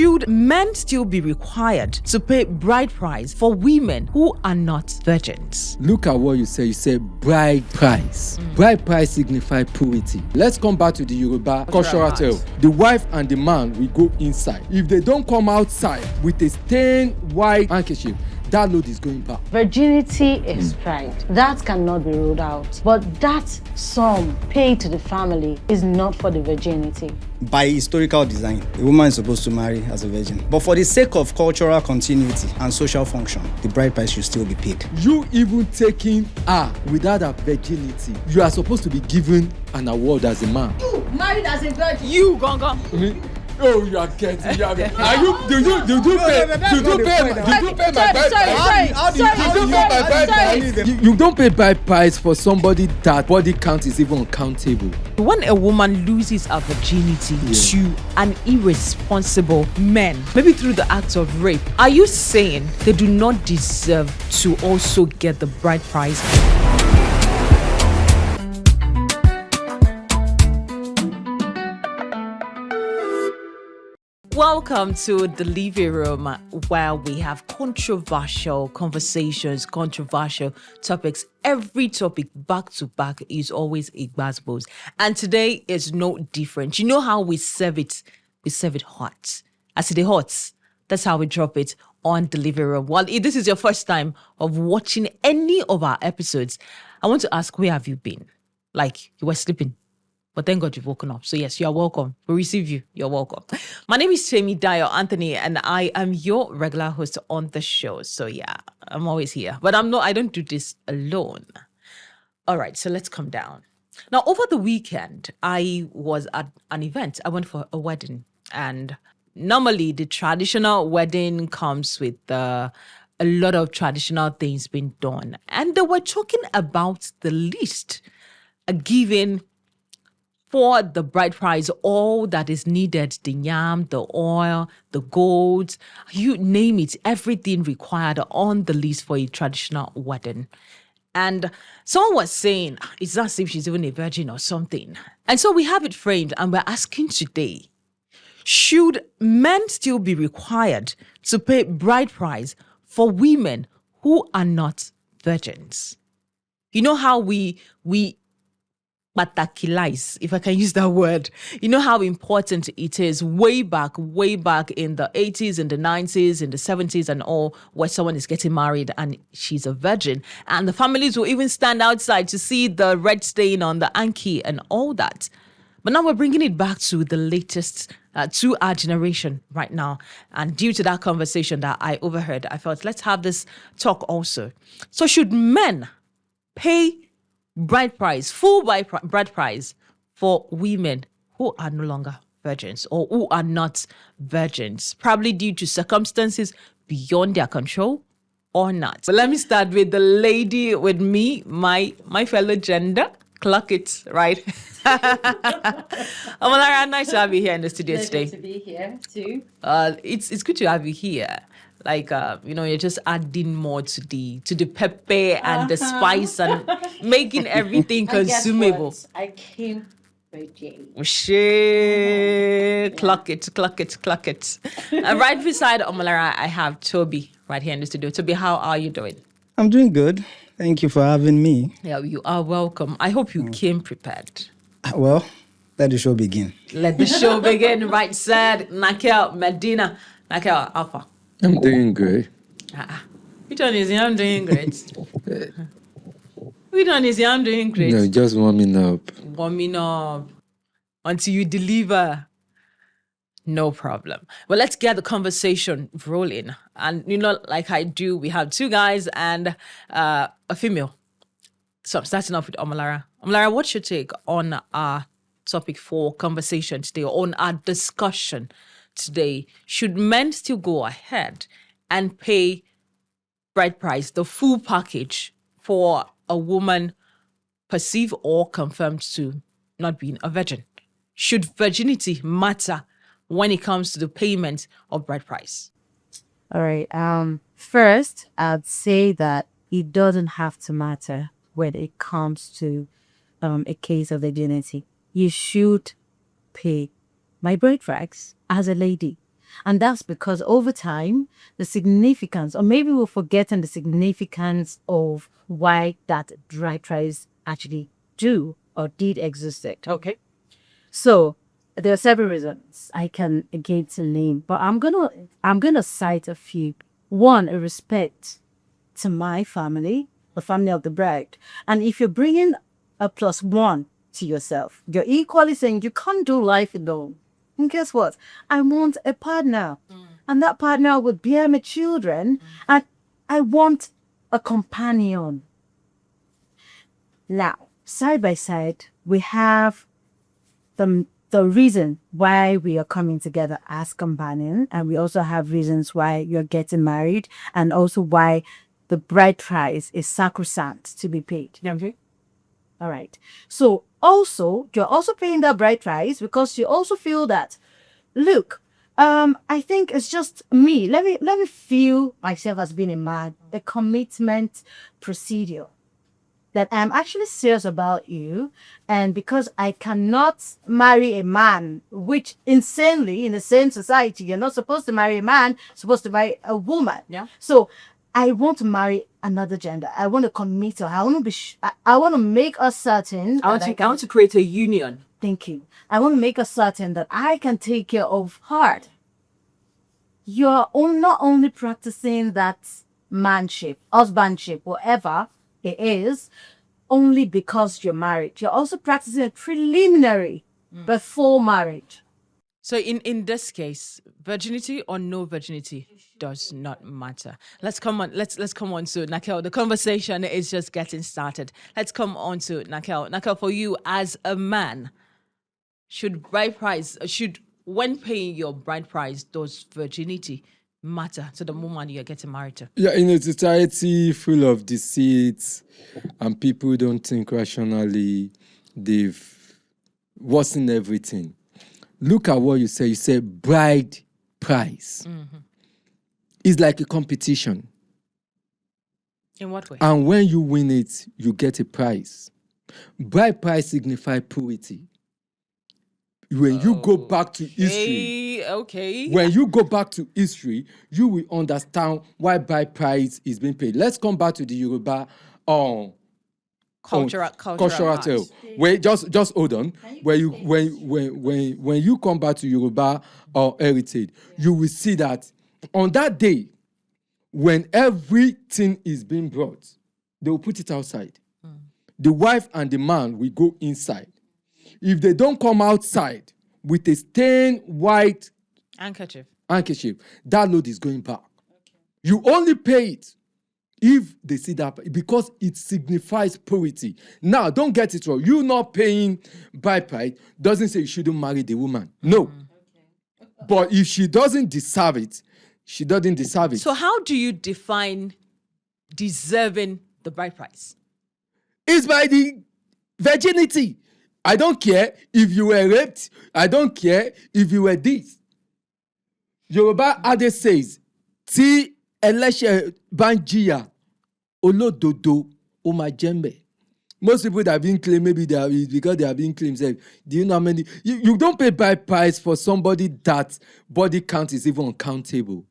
Should men still be required to pay bride price for women who are not virgins? Look at what you say. You say bride price. Bride price signifies purity. Let's come back to the Yoruba cultural tale. The wife and the man will go inside. If they don't come outside with a stained white handkerchief, that load is going back. Virginity is pride. That cannot be ruled out. But that sum paid to the family is not for the virginity. By historical design, a woman is supposed to marry as a virgin. But for the sake of cultural continuity and social function, the bride price should still be paid. You even taking her without her virginity, you are supposed to be given an award as a man. You married as a virgin. You, Gonga. Oh, you are getting. Are you? Do you pay? Do you pay my bride price? You don't pay bride price for somebody that body count is even uncountable. When a woman loses her virginity to an irresponsible man, maybe through the act of rape, are you saying they do not deserve to also get the bride price? Welcome to the living room, where we have controversial conversations, controversial topics. Every topic back to back is always a buzzbuzz. And today is no different. You know how we serve it? We serve it hot. As it hot, that's how we drop it on the living room. Well, if this is your first time of watching any of our episodes, I want to ask, where have you been? Like, you were sleeping. But thank God you've woken up. So yes, you are welcome. We receive you. You're welcome. My name is Temi Dayo Anthony, and I am your regular host on the show. So yeah, I'm always here. But I don't do this alone. All right, so let's come down. Now, over the weekend, I was at an event. I went for a wedding. And normally the traditional wedding comes with a lot of traditional things being done. And they were talking about the list given for the bride price, all that is needed, the yam, the oil, the gold, you name it, everything required on the list for a traditional wedding. And someone was saying, it's as if she's even a virgin or something. And so we have it framed, and we're asking today, should men still be required to pay bride price for women who are not virgins? You know how we patakilize, if I can use that word. You know how important it is way back in the 80s, in the 90s, in the 70s and all, where someone is getting married and she's a virgin. And the families will even stand outside to see the red stain on the hanky and all that. But now we're bringing it back to the latest, to our generation right now. And due to that conversation that I overheard, I felt, let's have this talk also. So should men pay bride price, full bride price for women who are no longer virgins or who are not virgins, probably due to circumstances beyond their control or not? But let me start with the lady with me, my fellow gender. Clock it, right? Omolara, nice to have you here in the studio today. Pleasure to be here too. It's good to have you here. Like you're just adding more to the pepper and the spice and making everything consumable. I came virgin. Clock it. And right beside Omolara, I have Toby right here in the studio. Toby, how are you doing? I'm doing good. Thank you for having me. Yeah, you are welcome. I hope you came prepared. Well, let the show begin. Let the show begin. Right side, Nakel, Medina. Nakel, Alpha. I'm doing great. Which one is he? I'm doing great. Which one is he? I'm doing great. No, just warming up. Warming up until you deliver. No problem. Well, let's get the conversation rolling. And, like I do, we have two guys and a female. So I'm starting off with Omolara. Omolara, what's your take on our topic for conversation today, on our discussion today? Should men still go ahead and pay bride price, the full package, for a woman perceived or confirmed to not being a virgin? Should virginity matter when it comes to the payment of bride price? All right. First, I'd say that it doesn't have to matter when it comes to a case of virginity. You should pay my bride price as a lady. And that's because over time, the significance, or maybe we're forgetting the significance of why that bride price actually do or did existed. Okay. So there are several reasons I can again to name, but I'm gonna cite a few. One, a respect to my family, the family of the bride. And if you're bringing a plus one to yourself, you're equally saying you can't do life alone. And guess what? I want a partner. And that partner would bear my children. And I want a companion. Now, side by side, we have the reason why we are coming together as companion, and we also have reasons why you're getting married, and also why the bride price is sacrosanct to be paid. Okay. All right. So also, you're also paying that bride price because you also feel that, look, I think it's just me. Let me feel myself as being a man. The commitment procedure. That I'm actually serious about you, and because I cannot marry a man, which insanely in the same society you're not supposed to marry a man, supposed to marry a woman. Yeah. So I want to marry another gender. I want to commit to her. I want to be. I want to make us certain. I want to create a union. Thank you. I want to make us certain that I can take care of her. You're not only practicing that manship, husbandship, whatever it is, only because you're married. You're also practicing a preliminary before marriage. So in this case, virginity or no virginity does not matter. Let's come on. Let's come on to Nakel. The conversation is just getting started. Let's come on to Nakel. Nakel, for you as a man, when paying your bride price, does virginity matter to the woman you're getting married to? Yeah, in a society full of deceit and people don't think rationally, they've worsened everything. Look at what you say. You say bride price. It's like a competition. In what way? And when you win it, you get a prize. Bride price signifies purity. When you go back to history, when you go back to history, you will understand why bride price is being paid. Let's come back to the Yoruba cultural tale. Wait, just hold on. When you come back to Yoruba heritage, you will see that on that day, when everything is being brought, they will put it outside. The wife and the man will go inside. If they don't come outside with a stained white handkerchief, that load is going back. You only pay it if they see that, because it signifies purity. Now, don't get it wrong. You not paying bride price doesn't say you shouldn't marry the woman. No. But if she doesn't deserve it, she doesn't deserve it. So how do you define deserving the bride price? It's by the virginity. I don't care if you were raped. I don't care if you were this. Yoruba Ade says, Ti eleshe banjia olododo omajembe. Most people that have been claimed, maybe they are because they have been claimed. Say, do you know how many? You don't pay bride price for somebody that body count is even uncountable.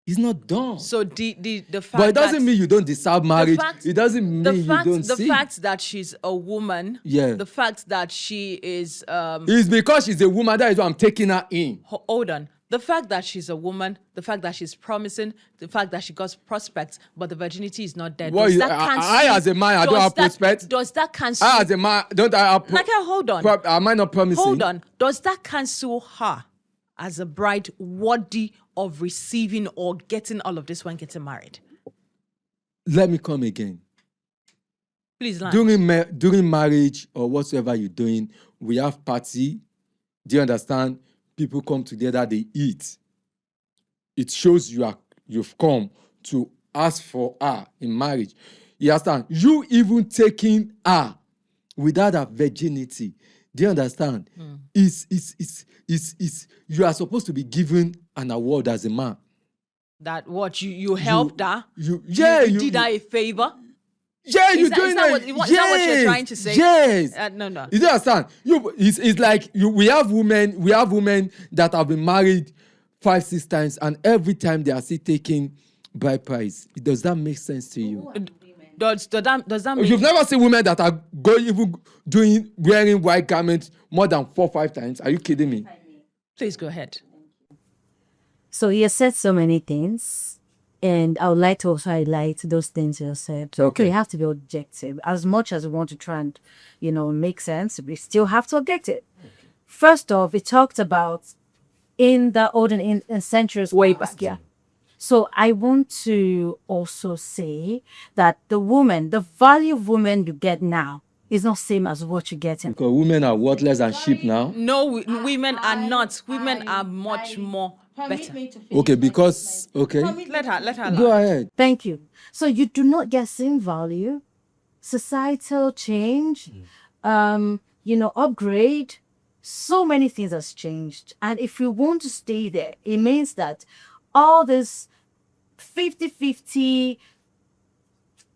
It's not done. So the fact, but it doesn't mean you don't deserve marriage. It doesn't mean you don't the see. The fact that she's a woman. Yeah. The fact that she is. It's because she's a woman. That is why I'm taking her in. Hold on. The fact that she's a woman, the fact that she's promising, the fact that she got prospects, but the virginity is not there. Well, I as a man, I don't have prospects. Does that cancel? I as a man, don't I have hold on. Am I not promising? Hold on. Does that cancel her as a bride worthy of receiving or getting all of this when getting married? Let me come again. Please, land. During marriage or whatsoever you're doing, we have party. Do you understand? People come together, they eat. It shows you've come to ask for her in marriage. You understand? You even taking her without her virginity. Do you understand? You are supposed to be given an award as a man. That what you helped her? You did her a favor? Yeah, is that what you're trying to say? Yes. No. You don't understand? It's like we have women that have been married 5, 6 times, and every time they are still taking bride price. Does that make sense to you? Does that mean You've never seen women that are wearing white garments more than 4, 5 times? Are you kidding me? Please go ahead. So you said so many things, and I would like to also highlight those things you said. Okay. We have to be objective. As much as we want to try and, make sense, we still have to object it. First off, it talked about in the olden centuries way back. Yeah. So I want to also say that the value of women you get now is not same as what you get in. Because women are worthless and sheep now. No, women are not. Women are much more better. Okay, because okay. Let her Go lie. ahead. Thank you. So you do not get same value, societal change, upgrade. So many things has changed. And if you want to stay there, it means that all this 50-50,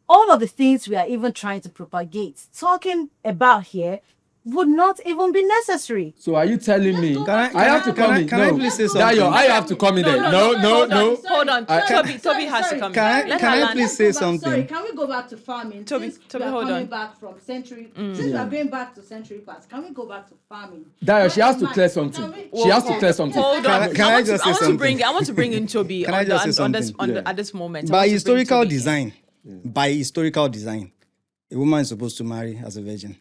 all of the things we are even trying to propagate, talking about here, would not even be necessary. So are you telling me I have to come in? Can I No, please say something? Dayo, I have to come in there. No. Hold on. Toby has to come in. Let Can her I land. please say something? Sorry, can we go back to farming? Toby, Since we are hold coming on. back from century, since we are going back to century past, can we go back to farming? Dayo, she has to Can clear we- something. can we- She has to clear something. Hold on. Can I just say something? I want to bring in Toby Can I just say at this moment. I By want to bring historical Toby in. design, a woman is supposed to marry as a virgin.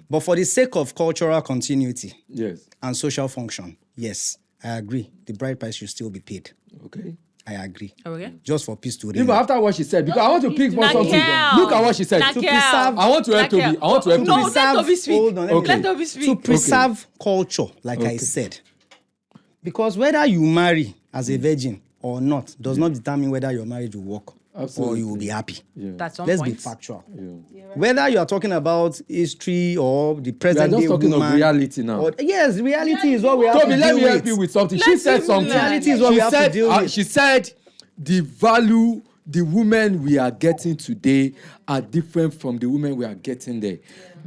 But for the sake of cultural continuity Yes. and social function, yes, I agree. The bride price should still be paid. Okay. I agree. Okay. Just for peace to reign. Even after what she said, because I want to pick for something. Nakel. Look at what she said. Nakel. To preserve. I want to help Nakel. Toby. I want to help No, Toby. let Toby speak. Hold on, let me- Okay. Let Toby speak. To preserve culture, like I said. Because whether you marry as a virgin or not does not determine whether your marriage will work or you will be happy. That's on Let's point. be factual. Whether you are talking about history or the We are present day just talking woman, of reality now. yes, reality is what we have Toby, to let deal me with. help you with something. She Let said him something. learn. Reality is what we have to deal with. She said the value the women we are getting today are different from the women we are getting there.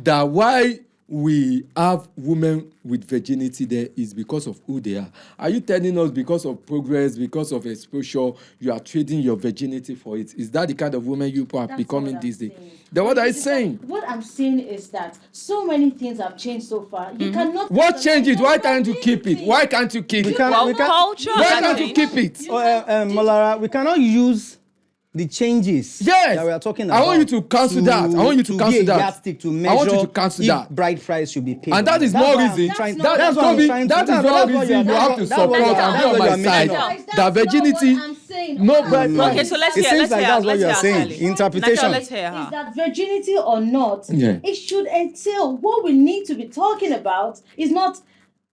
That why we have women with virginity there is because of who they are. Are you telling us because of progress, because of exposure, you are trading your virginity for it? Is that the kind of woman you are becoming these days? Then what are you saying? What I'm saying is that so many things have changed so far. You cannot. What changed it? Why can't you keep it? Why can't you keep it? Well, culture. Why has can't you changed. keep it? Molara, we cannot use the changes Yes. that we are talking about. I want you to cancel that. I want you to cancel be a that. yardstick to I measure want you to cancel if that. bride price should be paid. And that is That's more why I'm reason. trying to- That that's is what I'm Toby, trying to- that is that's more what reason you're- you have to that's support what and you're- be on that's my what you're side. making up. Guys, That that's virginity, not what I'm saying. no What I'm bride saying price. Okay, so let's It hear. seems Let's like hear. that's what let's you're hear saying. Sally. Interpretation. Nakel, let's hear Is her. that virginity or not? Yeah. It should entail what we need to be talking about is not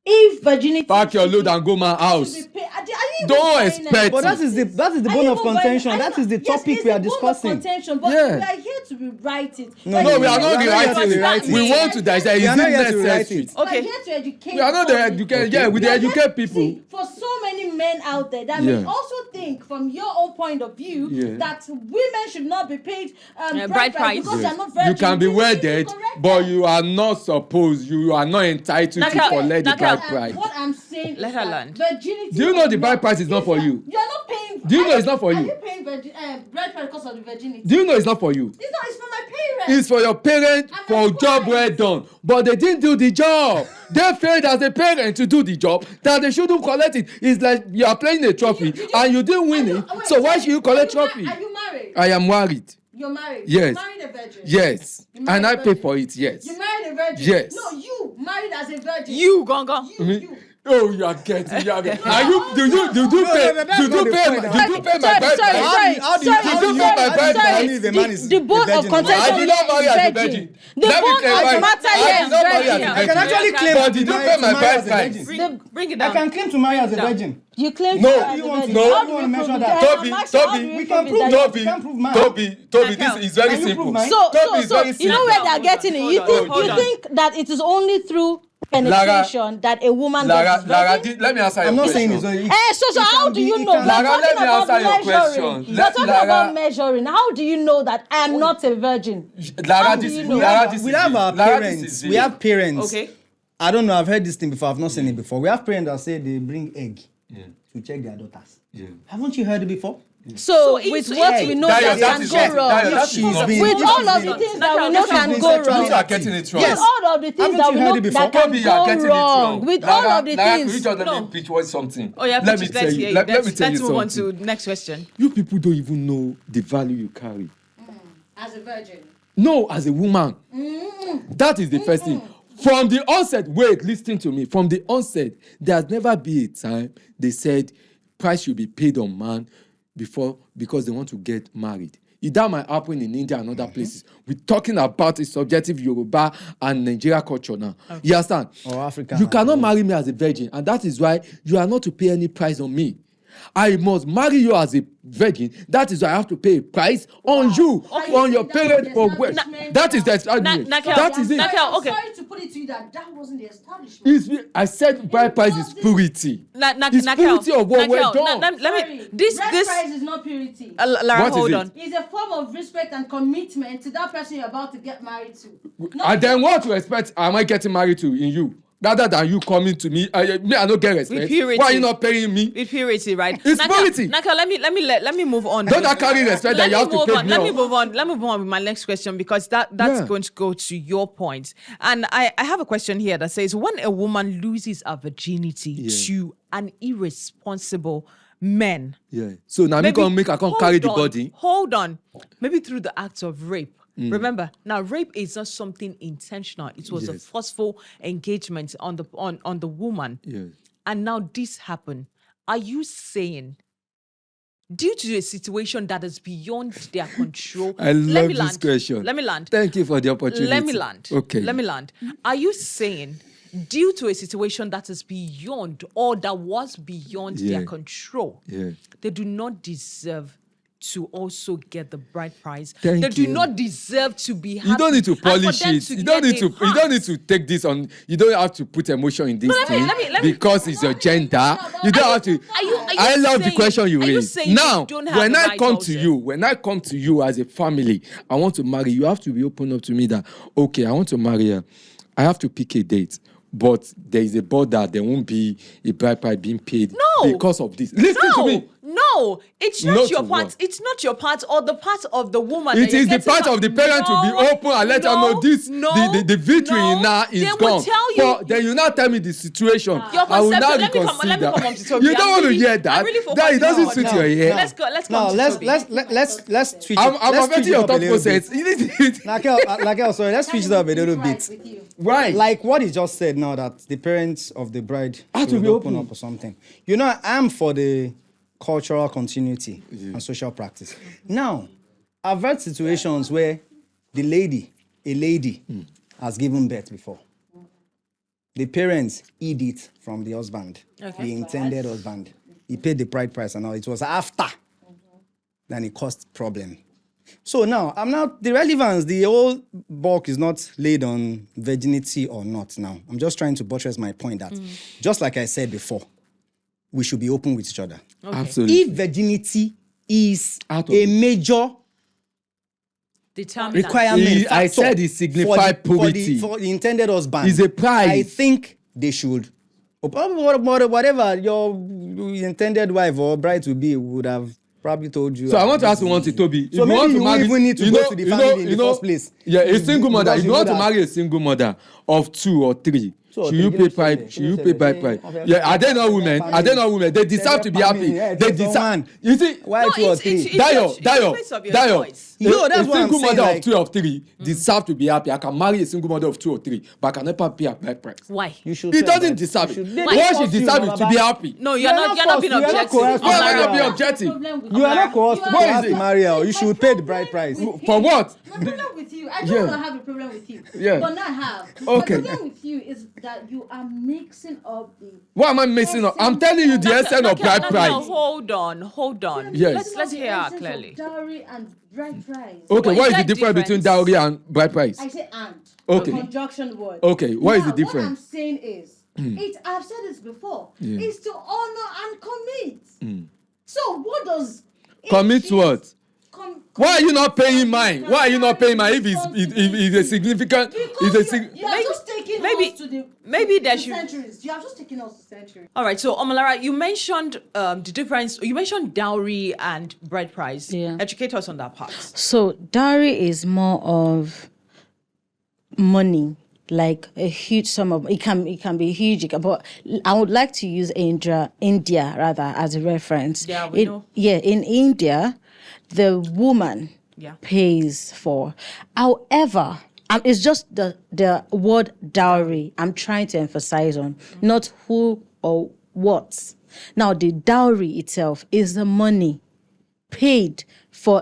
if virginity. Pack your should load be- and go my should house. be paid. Are you even Don't buying expect- any But that is the Are bone you of even contention. buying- That is the Yes, topic it's we are the bone of discussing. contention, but Yeah. we are here to rewrite it. No, No, we are not We are not here to rewriting rewrite it. it. We want to dissect. Is We are it not here to rewrite necessary? it. Okay. We are here to educate. We are not the the public. educate. Yeah, we We are here- educate people. See, for so many men out there that Yeah. may also think from your own point of view Yeah. that women should not be paid bride price. because they are not You virgin. can be You need to wedded, correct but that. you are not supposed. You are not entitled to Nakel, collect the Nakel. bride price. What I'm saying Let is her that land. virginity. Do you know or the bride not, price is not if for you- you? You're not paying. Do you know it's not for Are you? you paying bride price because of the virginity? Do you know it's not for you? It's not. It's for my parents. It's for your parents And for my job wife. well done, but they didn't do the job. They failed as a parent to do the job that they shouldn't collect it. It's like you are playing a trophy and you didn't win it. So why should you collect trophy? Are you married? I am married. You're married. Yes. You married a virgin. Yes, You married and a I pay virgin. for it. Yes. You married a virgin. Yes. No, you married as a virgin. You, Gongo. You. Oh, you are getting. You are getting. Are you? Do you pay? no, Do you that's pay? not the point. Did you pay my bride price? How do you Did you pay my bride price? the man is The bone a of virgin? contention I did not marry as a virgin. The Let me bone clarify. of matter I here did is not marry as a virgin. virgin. I can actually claim But to did you marry- pay to my marry bride as a price? virgin. Bring it I down. can claim to marry as a virgin. You claim No, to be you a want to- virgin. no. How do you measure prove that? it? Toby, How do Toby, you we prove can it prove that Toby. you- You can't prove mine. Toby, Nakel. this is very Can you simple. prove mine? Toby is very you know simple. where they are getting it. You think Hold you on. think that it is only through penetration that a woman gets virgin? Let me answer your I'm not question. saying it's only. So It how can do be- you it know? can We're be- Lara, talking let me about answer your measuring. question. We're talking Lara- about measuring. How do you know that I am not a virgin? Lara, do this you is know? Lara, this We is have it. our Lara, this parents. is We it. have parents. Okay. I don't know. I've heard this thing before. I've not seen it before. We have parents that say they bring egg to to check their daughters. Yeah. Haven't you heard it before? So with it's what yeah, we know Dayo, that can go wrong. That is not With all of the things that we know can go You are wrong. getting it wrong. With all of the things Haven't that you we heard know it before? that can Maybe you are getting go it wrong. wrong. With all of the Can you things. just let me pitch one something? Oh yeah, let me tell you. Let me tell let's you move on something. to next question. You people don't even know the value you carry. As a virgin. No, as a woman. That is the first thing. From the onset, wait, listen to me. From the onset, there has never been a time they said price should be paid on man because they want to get married. That might happen in India and other places. We're talking about a subjective Yoruba and Nigeria culture now. Okay. You understand? Or Africa. You cannot marry me as a virgin, and that is why you are not to pay any price on me. I must marry you as a virgin. That is why I have to pay a price on you, on your parents for work. That is the establishment. That is it. I'm sorry to put it to you that wasn't the establishment. I said bride price is purity. It's purity of what we're done. Bride price is not purity. Lara, What is hold it? on. It's a form of respect and commitment to that person you're about to get married to. And then what respect am I getting married to in you? Rather than you coming to me, I don't get respect. With purity. Why are you not paying me? With purity, right? It's purity. Naka, let me move on. Don't that carry respect that you have to pay me Let me off? move on. Let me move on with my next question because that's going to go to your point. And I have a question here that says, when a woman loses her virginity to an irresponsible man, So now me can make I can't carry the hold on, body. Hold on. Maybe through the act of rape. Remember, now rape is not something intentional. It was a forceful engagement on the woman. And now this happened. Are you saying, due to a situation that is beyond their control? I love this question. Let me land. Thank you for the opportunity. Let me land. Okay. Let me land. Are you saying, due to a situation that is beyond or that was beyond their control, they do not deserve to also get the bride price? They do not deserve to be happy. You don't need to polish And it. for them You to don't get need to. a You don't heart. need to take this on. You don't have to put emotion in this thing let me- because it's your gender. You don't have to. Are you I love the saying- question you are you raised. saying Now, you don't have when the I right come also? to you, as a family, I want to marry. You have to be open up to me that okay, I want to marry her. I have to pick a date. But there is a border. There won't be a bride price being paid because of this. Listen to me. No, it's not Not your to part. what? It's not your part or the part of the woman. It that you're is the getting part of the parent to be open and let her know this. The victory now is they will gone. tell you. Then you now tell me the situation. Your I will now perception. Let me come on to Toby. You don't want to hear that. That it doesn't suit your ear. Let's go. Let's Now come to Toby. let's switch. I'm let's affecting switch your it up a thought little bit. process. Lakel, sorry, let's switch it up a little bit. Right. Like what he just said now, that the parents of the bride Have to should be open open. up or something. You know, I'm for the cultural continuity and social practice. Now, I've heard situations where a lady has given birth before. The parents hid it from the husband, the intended husband. He paid the bride price and all. It was after. Then it caused problem. So now, the relevance, the whole bulk is not laid on virginity or not now. I'm just trying to buttress my point that, just like I said before, we should be open with each other. Absolutely. If virginity is Out of a major Determinant. requirement I factor said it signified purity. for the intended husband, It's a prize. I think they should, whatever your intended wife or bride will be, would have probably told you. So I want to ask you one thing, Toby. So maybe you won't even need to go to the family in the first place. Yeah, a single mother. Because If you you want know to that- marry a single mother of 2 or 3, So should you they pay give price? them Should you say- pay say- bride price? okay, Yeah, are they not women? family. Are they not women? They deserve to be happy. Yeah, They there's no deserve. one. You see, Why No, 2 or it's 3? the place of your choice. No, A that's what I'm single saying, mother like- of 2 or 3 deserve to be happy. I can marry a single mother of 2 or 3, but I can never pay a bride price. Why? You should. He pay doesn't bride. deserve You it. should- they What force she you, deserves is to Baba. be happy. No, you're not being forced. You are not objective. coerced to Why am I marry not being her. objective? You are not coerced to What is have it? to marry her. You should pay the bride price. For what? My problem with you, I Yeah. don't want to have a problem with you. Yeah. But not have. Okay. My problem with you is that you are mixing up the. Why am I missing up? I'm telling you the essence of bride price. Hold on. Yes. Let's hear her essence of clearly. Dowry and bride price. Okay, What what is is the that difference between difference? dowry and bride price? I say and. Okay. Conjunction word. Okay, what is the Now, difference? What I'm saying is, I've said this before, is to honor and commit. So what does Commit to what? Why are you not paying mine? Why are you not paying mine if it's a significant? Because you're just taking maybe there to should. centuries. You have just taken us to centuries. All right, so Omalara, you mentioned the difference. You mentioned dowry and bride price. Yeah. Educate us on that part. So dowry is more of money, like a huge sum of it can be huge, but I would like to use India rather as a reference. Yeah, we know. Yeah, in India, the woman pays for. However, it's just the word dowry I'm trying to emphasize on, not who or what. Now, the dowry itself is the money paid for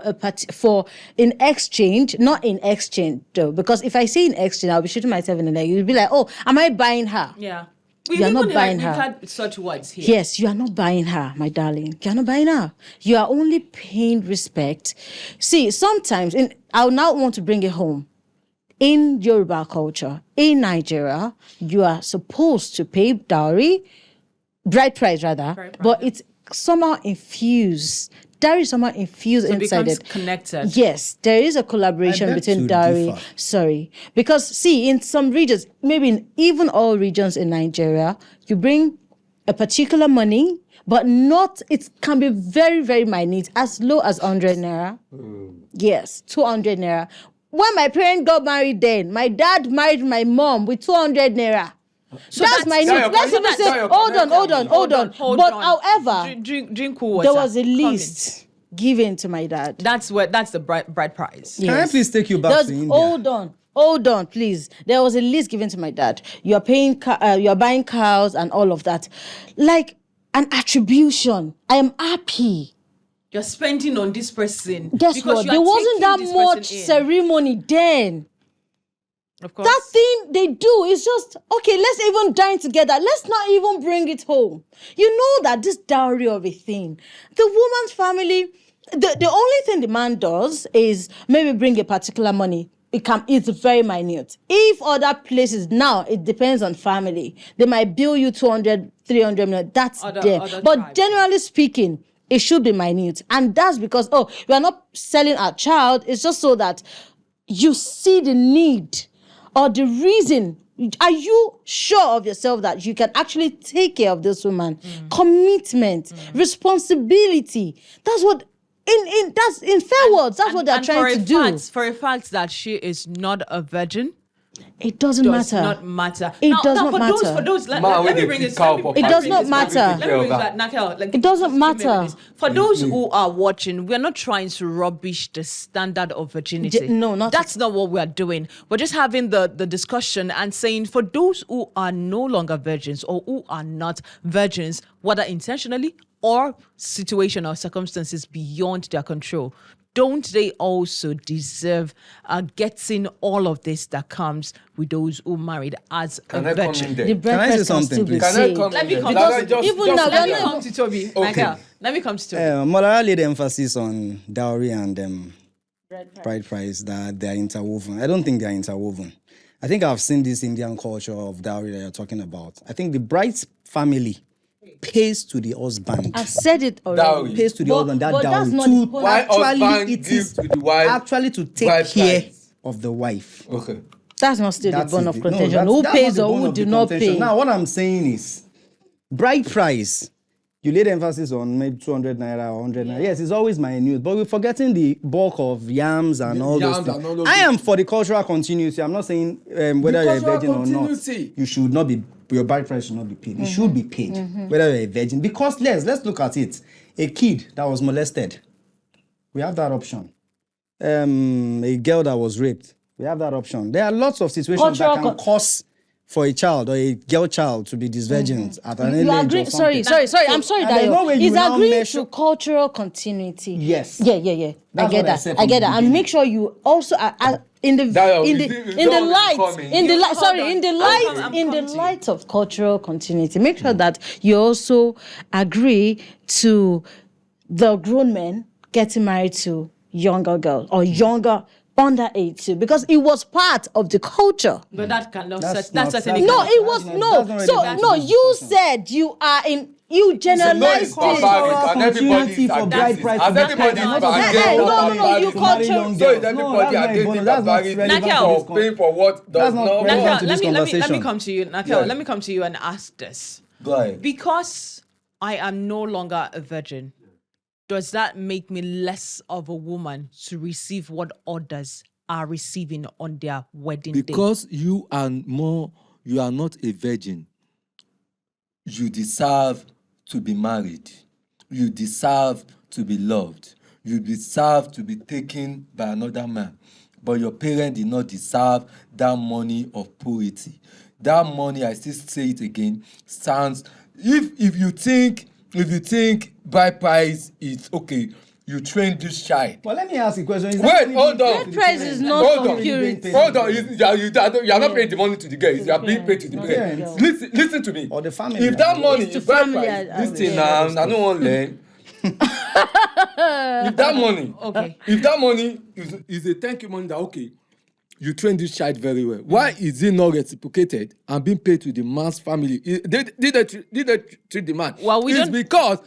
in exchange, not in exchange though, because if I say in exchange, I'll be shooting myself in the leg. You'll be like, oh, am I buying her? Yeah. You're not buying her. We've had such words here. Yes, you are not buying her, my darling. You're not buying her. You are only paying respect. See, sometimes, I now want to bring it home. In Yoruba culture, in Nigeria, you are supposed to pay dowry, bride price rather, but it's somehow infused. Dowry is somehow infused inside it. Connected. Yes, there is a collaboration between dowry. Sorry. Because, see, in some regions, maybe in even all regions in Nigeria, you bring a particular money, but it can be very, very minute, as low as 100 naira. Yes, 200 naira. When my parents got married then, my dad married my mom with 200 naira. So that's my need. Let's even say, hold on. But however, drink cool water. there was a list given to my dad. That's the bride price. Can I please take you back to India? Hold on, please. There was a list given to my dad. You are buying cows and all of that, like an attribution. I am happy. You're spending on this person. Guess what? There wasn't that much ceremony then. Of course. That thing they do is just, okay, let's even dine together. Let's not even bring it home. You know that this dowry of a thing, the woman's family, the only thing the man does is maybe bring a particular money. It's very minute. If other places, now it depends on family. They might bill you 200, 300 million. That's there. But tribes, generally speaking, it should be minute. And that's because, we are not selling our child. It's just so that you see the need or the reason. Are you sure of yourself that you can actually take care of this woman? Commitment, responsibility. That's what, in fair words, that's what they're trying to do. For a fact that she is not a virgin, it doesn't matter. Does not matter. It does not matter. For those, let me bring this. It does not matter. It doesn't matter. For those who are watching, we are not trying to rubbish the standard of virginity. That's not what we are doing. We're just having the discussion and saying for those who are no longer virgins or who are not virgins, whether intentionally or situation or circumstances beyond their control, don't they also deserve getting all of this that comes with those who married as a virgin? Can I say something, please? Let me come to Toby. Okay. Let me come to Toby. Molara laid emphasis on dowry and bride price, that they are interwoven. I don't think they are interwoven. I think I've seen this Indian culture of dowry that you're talking about. I think the bride's family pays to the husband. I've said it already. Pays to the husband that dowry. That's not the point. Actually, it is to the wife, actually to take care of the wife. Okay. That's not still the bone of contention. Who pays or who do not pay? Now, what I'm saying is, bride price, you laid emphasis on maybe 200 naira or 100 naira. Yes, it's always minute, but we're forgetting the bulk of yams and all those things. I am for the cultural continuity. I'm not saying whether you're a virgin or not, you should not be. Your bride price should not be paid. It should be paid, whether you're a virgin. Because let's look at it. A kid that was molested, we have that option. A girl that was raped, we have that option. There are lots of situations that can cause for a child or a girl child to be disvirgin at an early age or something. Sorry. I'm sorry, Dayo. He's agreeing to cultural continuity. Yes. Yeah. I get that. And make sure you also are in the light of cultural continuity. Make sure that you also agree to the grown men getting married to younger girls or younger under 18, because it was part of the culture. But that cannot. You said you are in You generalized it's barbaric it. and everybody is for bride against it. price. As everybody is Hey, no, you culture. So is everybody against the barbaric Nakel. for paying for what does That's not not relevant work? to Nakel, this let me conversation. come to you, Nakel. Yeah. Let me come to you and ask this. Go ahead. Because I am no longer a virgin, does that make me less of a woman to receive what others are receiving on their wedding day? Because you are not a virgin. You deserve to be married. You deserve to be loved. You deserve to be taken by another man. But your parents did not deserve that money of purity. That money, I still say it again, stands. If you think bride price is okay, you train this child. Well, let me ask you a question. Wait, hold on. Bride price is not Hold for on. purity. Hold on. You are not paying the money to the girls. You are being paid to the parents. parents. Listen to me. Or the family. If that money It's to is bride family, price, I- this thing now, I don't want to learn. If that money, Okay. if that money is a thank you money that okay, you train this child very well. Why is it not reciprocated and being paid to the man's family? Did they treat the man? Well, we it's don't- because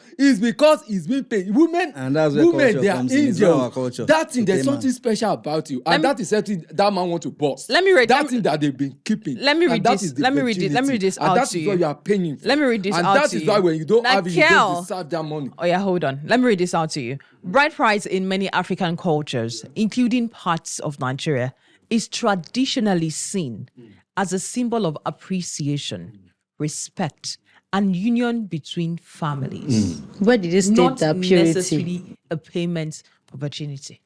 he's being paid. Women, And that's where culture they are comes in. It's not angels. our culture That thing, to there's pay something man. special about you, and that is something that man want to boss. Let me read- that let me- thing that they've been keeping. Let me and read that this- is the let me read this- let me read this virginity, out and that to is you. what you are paying for. Let me read this and out that to is you. why when you don't have it, you Nakel. don't deserve that money. Oh yeah, hold on. Let me read this out to you. Bride price in many African cultures, including parts of Nigeria, is traditionally seen as a symbol of appreciation, respect, and union between families. Where did it state Not that purity? necessarily a payment for virginity.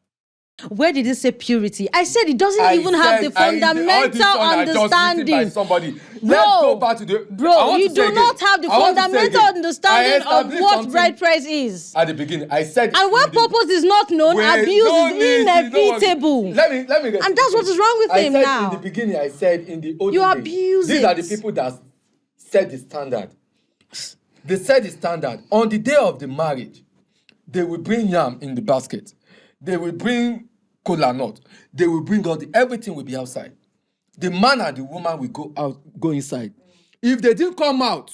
Where did it say purity? I said it doesn't I even have said, the all this fundamental one are just written by understanding. somebody. Bro, Let's go back to the. I Bro, want you to say do again. not have the I want to say fundamental again. I understanding of established what something bride price is. At the beginning, I said. And when in the- purpose is not known, Wait, abuse no is need, you don't want- inevitable. Let me. And that's what is wrong with I him said now. in the beginning, I said in the olden You days, abuse these are the it. people that set the standard. They set the standard. On the day of the marriage, they will bring yam in the basket. They will bring kola nut. They will bring everything will be outside. The man and the woman will go inside. If they didn't come out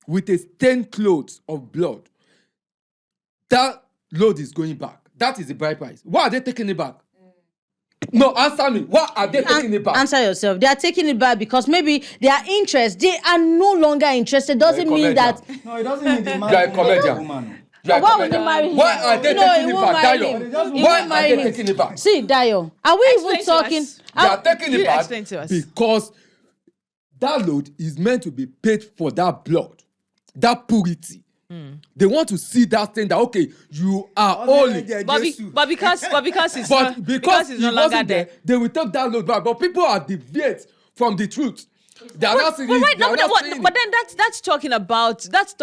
with a stained clothes of blood, that load is going back. That is the bride price. Why are they taking it back? No, answer me. Why are they taking it back? Answer yourself. They are taking it back because maybe their interest, they are no longer interested. Doesn't mean that. No, it doesn't mean the man. You are a is comedian. woman. You are a Why would they comedian. marry him? Why are they No, taking he it won't back? marry Dayo, him. He why won't are marry they him. taking it back? See, Dayo, are we Explain even to talking? us. They are taking You it back explain to us. because that load is meant to be paid for that blood, that purity. They want to see that thing that okay, you are holy. But because it's But not, because it's he no longer wasn't there, they will take that load back. But people are deviate from the truth. They are not seeing But it. right, They no, are but, not seeing but it. then that's talking about But that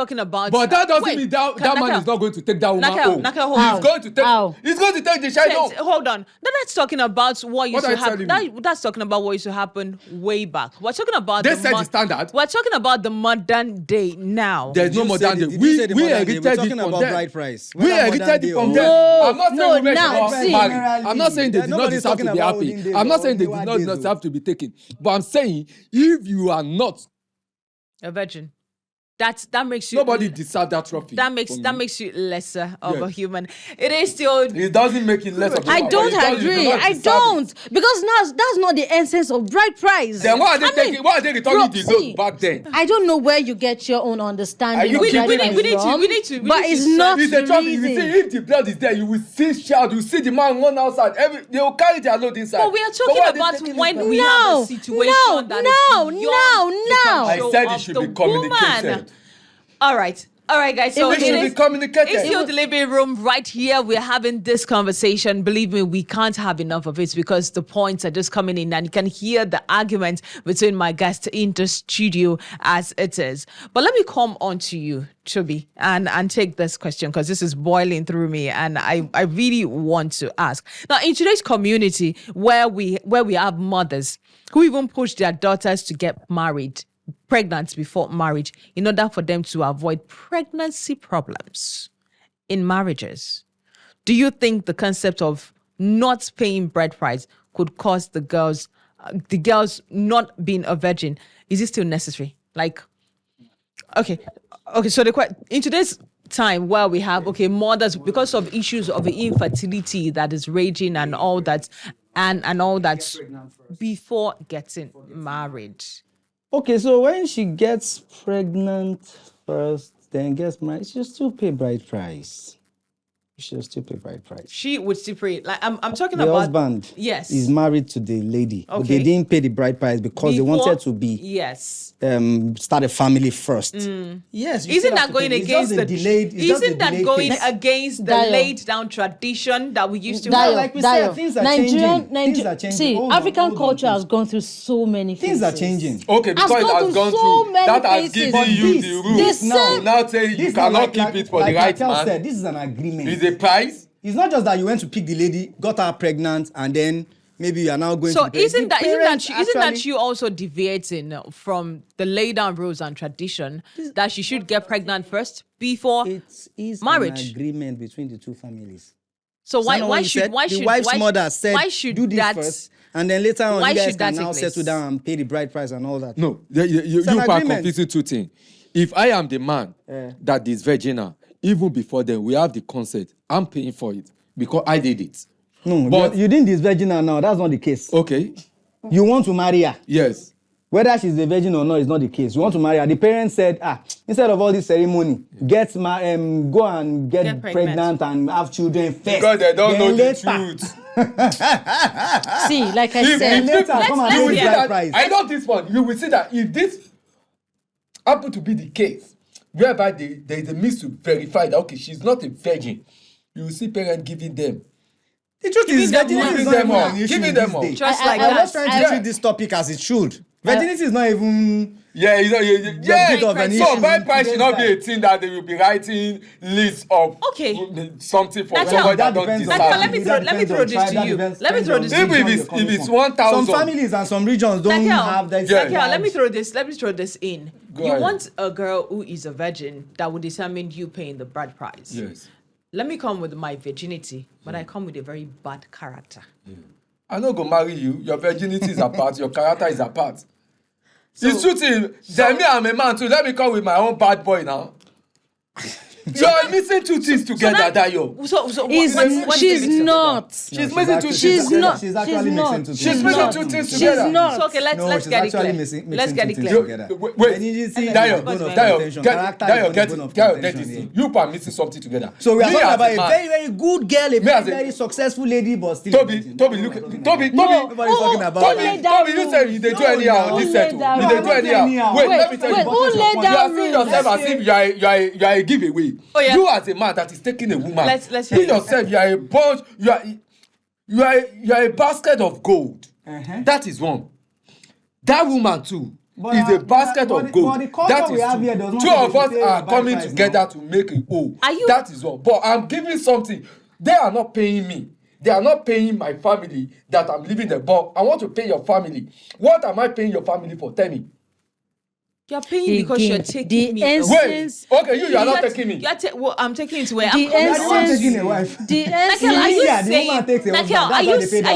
doesn't Wait, mean that man Nakel, is not going to take that woman Nakel, home. Nakel, hold He's on. going to take. How? He's going to take the child home. Hold on. Then that's talking about what used What are to you happen. telling me? That's talking about what used to happen way back. We're talking about They set the standard. We're talking about the modern day now. There's no You more said than it- that. did you say the We modern day? inherited We're it talking from about them. bride price. We Whether inherited modern it day from or- them. No, I'm not saying no, women now, should see. not marry. I'm not saying they did not Nobody's deserve to talking be about happy. olden days I'm not or saying they newer did not days, though. deserve to be taken. But I'm saying if you are not, A virgin. That makes you nobody deserves that trophy. that makes from that you. makes you lesser of Yes. a human. It is still It doesn't make it less of a I woman, don't but it does- you do agree. not I deserve it. don't. Because now that's not the essence of bride price. Then why are they I taking? mean, Why are they returning bro, the see, load back then? I don't know where you get your own understanding. Are you of kidding bride me? price we need to- from, we need to But it's search- not It's the a trophy. You will see reason. if the blood is there, you will see child, you will see the man run outside. They will carry their load inside. But we are why talking are they about taking it when back? we have a situation that is beyond the I control said it of should the be communicated. woman. All right, guys. So It should be communicated. It's still the living room right here. We're having this conversation. Believe me, we can't have enough of it because the points are just coming in and you can hear the argument between my guests in the studio as it is. But let me come on to you, Chubi, and take this question because this is boiling through me and I really want to ask. Now, in today's community where we have mothers who even push their daughters to get married, pregnant before marriage in order for them to avoid pregnancy problems in marriages. Do you think the concept of not paying bride price could cause the girls not being a virgin? Is it still necessary? Like, Okay. So in today's time where we have mothers because of issues of infertility that is raging and all that, and all that before getting married. Okay, so when she gets pregnant first, then gets married, she'll still pay bride price. She'll still pay bride price. She would still pay. Like I'm talking The about husband Yes. is married to the lady, but Okay. they didn't pay the bride price because they wanted to be Yes. start a family first. Yes, you Isn't still have that to going pay. It's against just the a delayed? It's just a Isn't that delayed going case. against the Dayo. laid down tradition that we used to Dayo, have? like we said, Dayo. things are changing. Things are changing. See, Hold on, African hold on, culture please. has gone through so many Things are phases. changing. Okay, because Has it gone has through gone so through. many That has phases. given But you this- the the rules. same- So now say you This cannot is keep it for the like right Raquel man. said, this is an agreement. It's a price. It's not just that you went to pick the lady, got her pregnant, and then maybe you are now going So to pay. isn't The that parents isn't that actually- you also deviating from the laid down rules and tradition that she should get pregnant first before? It is marriage? an agreement between the two families. So Is that not what you said? the wife's mother said, why should do this that first, and then later on why you guys should that can now take place? settle down and pay the bride price and all that. No, you an are agreement. confusing two things. If I am the man that is virginal, even before then, we have the consent. I'm paying for it because I did it. No, But- you didn't this virginal now. That's not the case. Okay. You want to marry her. Yes. Whether she's a virgin or not is not the case. You want to marry her. The parents said, instead of all this ceremony, go and get Get pregnant. pregnant and have children first. Because they don't Then know the later- truth. See, like I If- said, if- later come and let's pay the hear bride that, price. I know this one. You will see that if this happen to be the case, whereby there is a means to verify that okay, she's not a virgin, you will see parents giving them. The truth is, them virginity money. is not Giving even them an issue giving in them this up. day. Just I- like I I'm that. not trying to treat this topic as it should. Virginity is not even. Yeah, bit of an so issue bride in price should not be today's a thing that they will be writing lists of Okay. something for Nakia, somebody that that don't depends on- deserve. Nakia, let me it. throw this to you. Let me throw this to If you. it's 1,000. Some families and some regions don't have that. Nakia, let me throw this in. Go You ahead. want a girl who is a virgin that will determine you paying the bride price. Yes. Let me come with my virginity, but I come with a very bad character. I'm not gonna marry you. Your virginity is apart. Your character is apart. It's true. Then me, I'm a man too. Let me come with my own bad boy now. You're missing two things together, Dayo. So is what's she's the mix of not. She's missing two She's things. not. She's actually She's mixing not. two things. She's She's mixing not. two things She's together. not. So okay, let's No, get she's it actually clear. mixing Let's get two it things clear. together. Wait, Virginity is a Dayo, bone of Dayo, contention. Character is Dayo, not a get bone of get contention this. here. You are missing something together. So we are Me talking as about a man- very, very good girl, a Me very, as a- very successful lady, but still. Toby, look at Toby. Nobody's talking about Who laid that. down Toby, you rules? say you dey do No, anyhow no. on this Who settle. laid down You dey rules? do anyhow. Wait, Wait, Wait, let me tell wait, you. who laid You down are seeing rules? yourself as if you are a giveaway. Oh, yeah. You as a man that is taking a woman. Let's You hear it. yourself, you are a bunch. You are a basket of gold. That is one. That woman too. But, is a basket but of the- gold. but the culture That we is have two. here does not Two say of they us should pay are the coming bride price together now. to make a whole. Are you- That is one. But I'm giving something. They are not paying me. They are not paying my family that I'm living there. But I want to pay your family. What am I paying your family for? Tell me. You're paying because you're Again, taking the me. essence- away. Wait. Okay, you are not taking me. Well, I'm taking it away. The I'm coming You are the one essence- taking a wife. The Nakel, essence. are you Yeah, the woman saying? takes a husband. Nakel, That's why they pay dowry.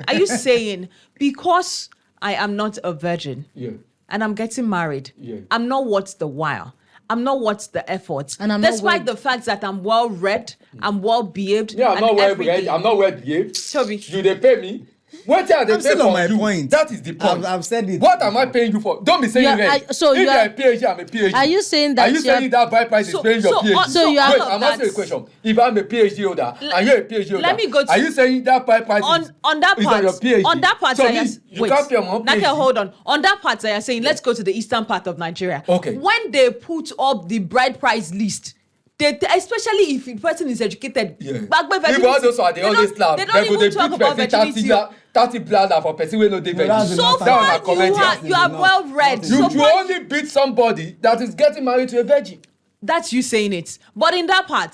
are you saying because I am not a virgin Yeah. and I'm getting married, Yeah. I'm not worth the while. I'm not worth the effort. And I'm not despite worth- the fact that I'm well read, I'm well behaved. Yeah, I'm and not well everything. behaved. I'm not well behaved. Toby. You they pay me. What are they I'm pay still on for my you? point. That is the point. I've said it. What am I paying you for? Don't be saying You are- rent. so if you you're are- a PhD, I'm a PhD. Are you saying that Are you you are- saying that bride price is So- paying your so- PhD? so you are- Wait, I'm asking you a that's- question. If I'm a PhD holder and you're a PhD holder, Let me go to- are you saying that bride price is on that is part, your PhD? on that part, so I means am, you can't pay on Nakel, PhD. hold on. On that part, I am saying, let's go to the eastern part of Nigeria. Okay. When they put up the bride price list, especially if the person is educated, Yeah. Bagbe If virginity, all those are the always laugh, They they don't go even they talk put about person virginity. 30 bladder for person wey no dey that's virgin. So enough. That far, one na comedy. you are well read. You So you far, only beat somebody that is getting married to a virgin. that's you saying it. But in that part,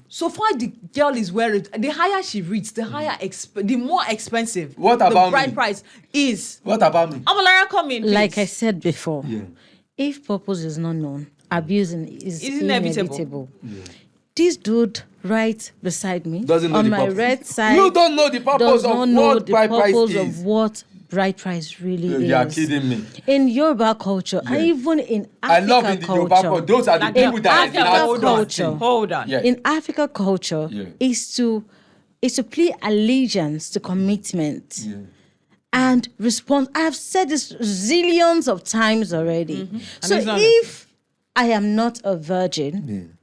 so far the girl is wearing. The higher she reads, the higher the more expensive. What the about bride me? price is? What about me? Amalara, come in, please. Like I said before, if purpose is not known, abuse is It's inevitable. inevitable. this dude right beside me Doesn't know on the my purpose. right side You don't know the does purpose not of know what the bride price purpose is. of what bride price really is. You are kidding me. In Yoruba culture, and even in I African love in the Yoruba culture, culture. Those are the Like people that Africa are hold culture. Hold on. Yeah. in African culture Yeah. is to pay allegiance to commitment. Yeah. And respond. I have said this zillions of times already. So it's not- if I am not a virgin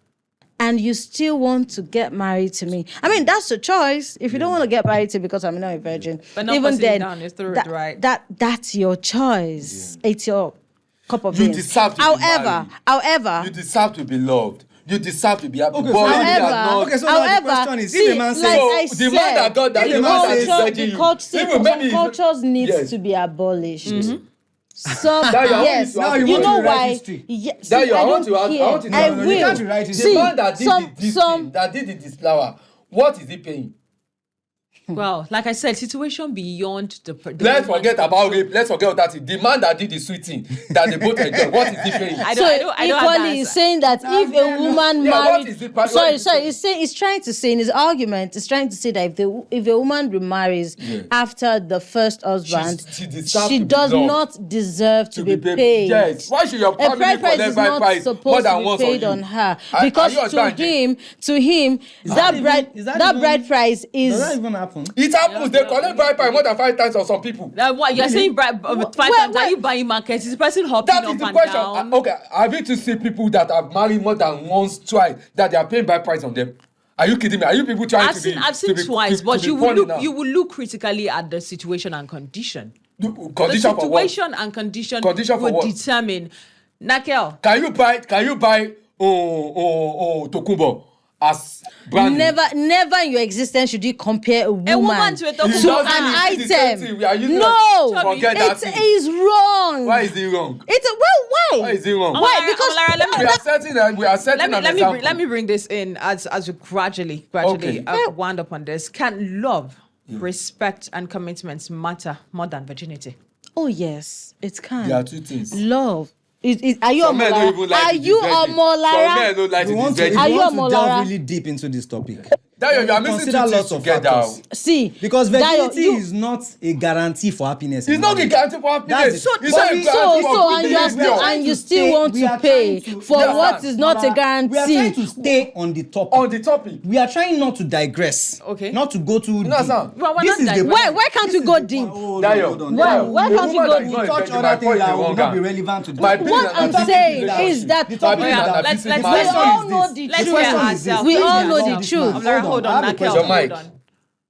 and you still want to get married to me, I mean, that's a choice. If you don't want to get married to me because I'm not a virgin, But not even passing then, down is the road, that, right? that's your choice. It's your cup of You beans. deserve to be However, married. You deserve to be loved. You deserve to be happy. Okay, But so you are However, not. Okay, so now the however, question is, if see, a man says- like So, I the man that got that, said, the man that is culture, judging the you. culture, Even maybe if- cultures need Yes. to be abolished. Some, That you are yes, now you you want know to rewrite why? history. Yes, That see, you- I want don't to ask- I care. want to know- I No, no, you will. can't rewrite history. The See, man that did this some, thing, that did this flower, what is he paying? Well, like I said, situation beyond the. Let's forget about rape. Let's forget that. The man that did the sweet thing, that they both enjoy, what is he paying? I so don't have the equally, he's answer. saying that if a woman Yeah, what married, is it- what sorry, is sorry, it? he's trying to say in his argument, he's trying to say that if a woman remarries after the first husband, She deserves she to be does loved. not deserve to be paid. paid. Yes. Why should your A family bride price collect is bride not price more supposed than to be once paid on on you? her Are because you understanding? to him, that bride price Does that is. even happen? It happens. They collect bride price more than 5 times on some people. What you're saying? Five Where- times. Are you buying markets? Is the person hopping That up is the and question. down? Okay, have you to see people that have married more than once, twice, that they are paying bride price on them? Are you kidding me? Are you people trying I've to seen, be? I've seen to be- twice, to but be you will funny look, now? you will look critically at the situation and condition. Condition The for what? situation and condition, Condition for will what? determine. Nakel, Can you buy Tokumbo as brand? Never in your existence should you compare a woman, woman to a token. It to doesn't an mean it's the same thing. item. We are using No, that. Forget that it thing. is wrong. Why is it wrong? It's why? Why is it wrong? Why? Omolara, Because Omolara, let me- We are setting an example. let me bring this in as we gradually Okay. wound up on this. Can love, respect, and commitments matter more than virginity? oh yes, it can. There are two things. Love. Are you Some men don't even Omolara? like Are to be you virgin. Some men Omolara? don't like We to want be to, if Are virgin. we you want to Omolara? delve really deep into this topic. Dayo, you are missing Consider two things lots of together. factors. See, Because Dayo, virginity you- is not a guarantee for happiness. It's in not a marriage. guarantee for happiness. That's it. It's not a guarantee for so and you are good still behavior. and you still want We to are pay trying to- for Yeah. what is not a We are trying guarantee. to stay on the topic. On the topic. We are trying not to digress. Okay. Not to go too deep. sir. Well, we're This not is the digressing. Why can't this we is go the deep? point. Hold Dayo, on, hold on. Why- Dayo. why A can't woman you go that is deep? not a Touch virgin, other my things point that is will wrong. not be relevant to this. My What opinion I'm and saying relationship. is that My we opinion and let's- business let's- we marriage. all is know this. the Let's truth. hear question is ourselves. this. We Let's all hear know the ourselves. truth. Omolara, hold I on. have a Nakel, question. Your mic. hold on.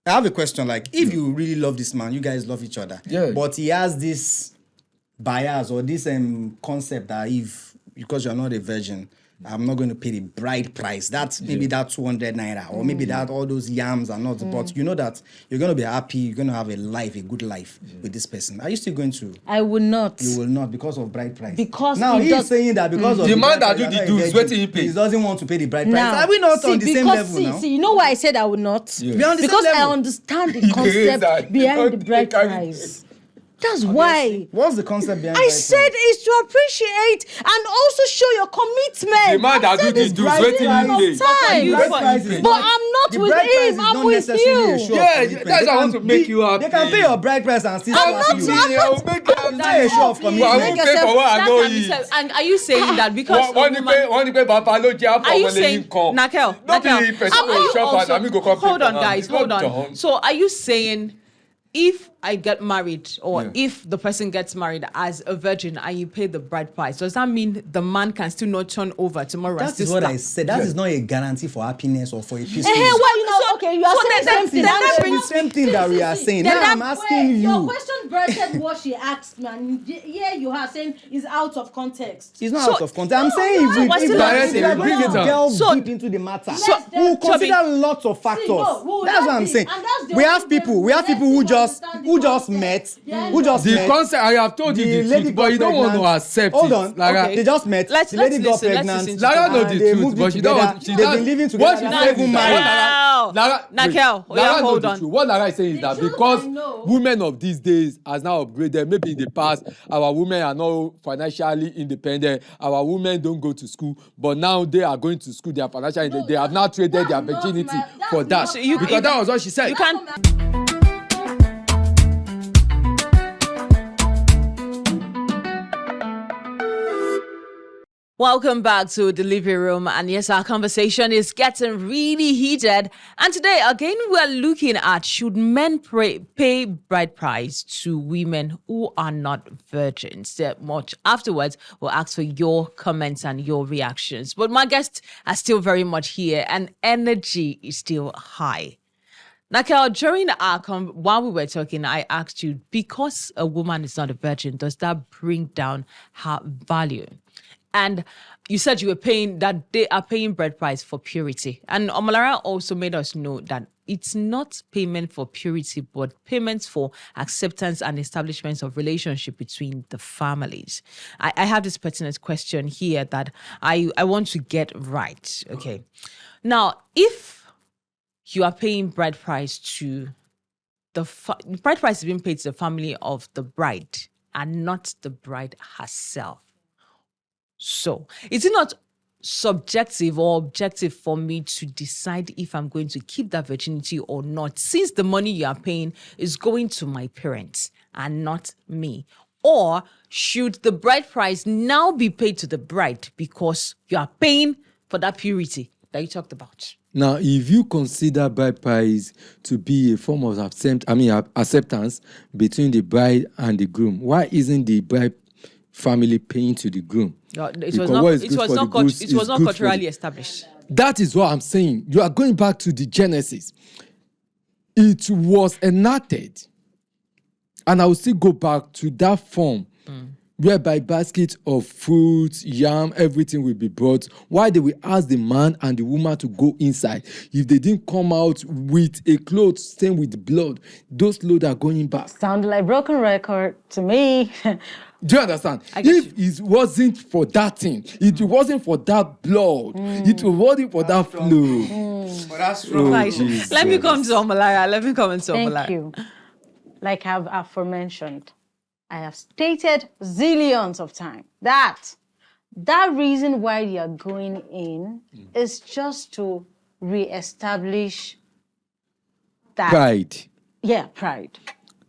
I have a question. Like, if you really love this man, you guys love each other. Yeah. But he has this bias or this concept that if because you're not a virgin, I'm not going to pay the bride price. That's maybe that 200 naira, or maybe that all those yams are not. But you know that you're going to be happy. You're going to have a life, a good life with this person. Are you still going to? I will not. You will not because of bride price. Because now he he's does- saying that because of The man bride that price, do you're the not a dues, virgin. wetin he pay? He doesn't want to pay the bride price. Now, Are we not see, on the same because level see, now? See, you know why I said I would not? Yeah. We are on the same Because I level. understand the Yes, concept I- behind the bride Carry- price. That's why. What's the concept behind I bride said price? is to appreciate and also show your commitment. The man that I do said the this dues, bride wetin price- he pay? time. You- Bride price is But not- I'm not the with bride price him, is I'm not with necessarily you. a show of Yeah, commitment. that's They what I can want to make you happy. They can pay your bride price and still I'm slap not- you. I'm not- I'll make you happy. It's not a show of Well, I commitment. won't pay for what I That's go what I'm eat. saying. And are you saying that because Wọ́n ní pé bàbá ló jẹ́ àpò are you ọmọ saying lẹ́yìn kan. Nakel? No be person wey shop and na me go come pay hold for on, am. guys, It's not hold on. done. So are you saying if I get married or Yeah. if the person gets married as a virgin and you pay the bride price, does that mean the man can still not turn over tomorrow? and That still is what start? I said. That is not a guarantee for happiness or for a peaceful. Hey, why you know? Okay, you are so saying then- the same thing. then That's that the brings- same thing that we are saying. Then Now that- I'm asking Your you. question verted what she asked me, and here you are saying is out of context. It's not So- out of context. I'm saying if we we're if still we on are the same going bring it to on. delve So- deep into the matter, So- we'll Chubby- consider lots of factors. no, That's what I'm saying. We have people. We have people who just who just met, who just The met. concept, I have told you The the lady truth, got but you don't want to pregnant. accept Hold it. on, Lara, okay. They just met. Let's the lady got listen, let's pregnant. listen to Lara know and the they truth, moved but in she don't want. together. They've been living together. What she They're know not is even that- married. Lara, Nakel, wait, Lara know hold the on. truth. What Lara is saying is that because women of these days has now upgraded, maybe in the past, our women are not financially independent, our women don't go to school, but now they are going to school, they are financially independent. They have now traded their virginity for that. So you- Because that was what she said. You can't. Welcome back to the living room, and yes, our conversation is getting really heated. And today, again, we're looking at should men pay bride price to women who are not virgins? Much afterwards, we'll ask for your comments and your reactions. But my guests are still very much here, and energy is still high. Nakel, during while we were talking, I asked you, because a woman is not a virgin, does that bring down her value? And you said that they are paying bride price for purity. And Omalara also made us know that it's not payment for purity, but payments for acceptance and establishment of relationship between the families. I have this pertinent question here that I want to get right. Okay. Now, if you are paying bride price to bride price is being paid to the family of the bride and not the bride herself. So, is it not subjective or objective for me to decide if I'm going to keep that virginity or not, since the money you are paying is going to my parents and not me? Or should the bride price now be paid to the bride because you are paying for that purity that you talked about? Now, if you consider bride price to be a form of acceptance between the bride and the groom, why isn't the bride family paying to the groom? It was not culturally established. That is what I'm saying. You are going back to the Genesis. It was enacted, and I will still go back to that form whereby baskets of fruits, yam, everything will be brought. Why they will ask the man and the woman to go inside. If they didn't come out with a cloth stained with blood, those clothes are going back. Sounded like broken record to me. Do you understand? If it wasn't for that thing, it wasn't for that blood, it wasn't for that flow. But that's strong. Let me come to Omalara. Thank you. Like I've aforementioned, I have stated zillions of times that reason why you're going in is just to reestablish that. Pride. Yeah, pride.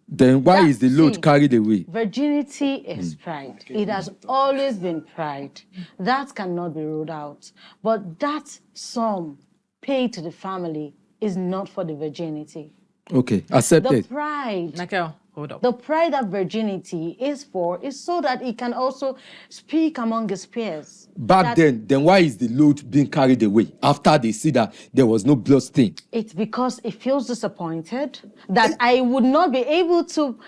Then why is the load carried away? Virginity is pride. It has always been pride. That cannot be ruled out. But that sum paid to the family is not for the virginity. Okay, accepted. The pride. Nakel, hold up. The pride that virginity is for is so that it can also speak among his peers. Back then why is the load being carried away after they see that there was no blood stain? It's because it feels disappointed that I would not be able to,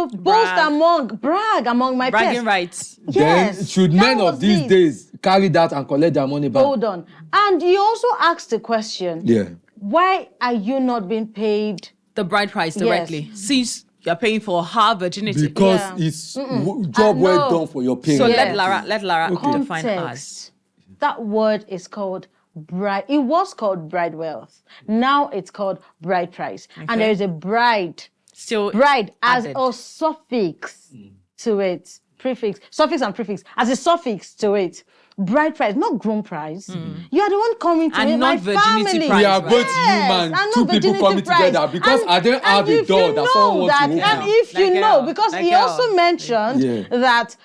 brag among my Bragging peers. rights. Yes. Then should that men of was these it. days carry that and collect their money back? Hold on. And you also asked the question, Yeah. why are you not being paid? The bride price directly, since you're paying for her virginity. Because Yeah. it's job well done for your parents. So Yes. let Lara define us. Context. That word is called bride. It was called bride wealth. Now it's called bride price. And there is a bride. Still Bride as added. a suffix to it. Prefix. Suffix and prefix. As a suffix to it. Bride price, not groom price. You are the one coming to And it. not My virginity family. price, We are right? both Yes, human, and not two people virginity coming price. together because I don't have a if door you that know someone wants to that, open. and if you Like know, girl, because like he girl. also mentioned Yeah. that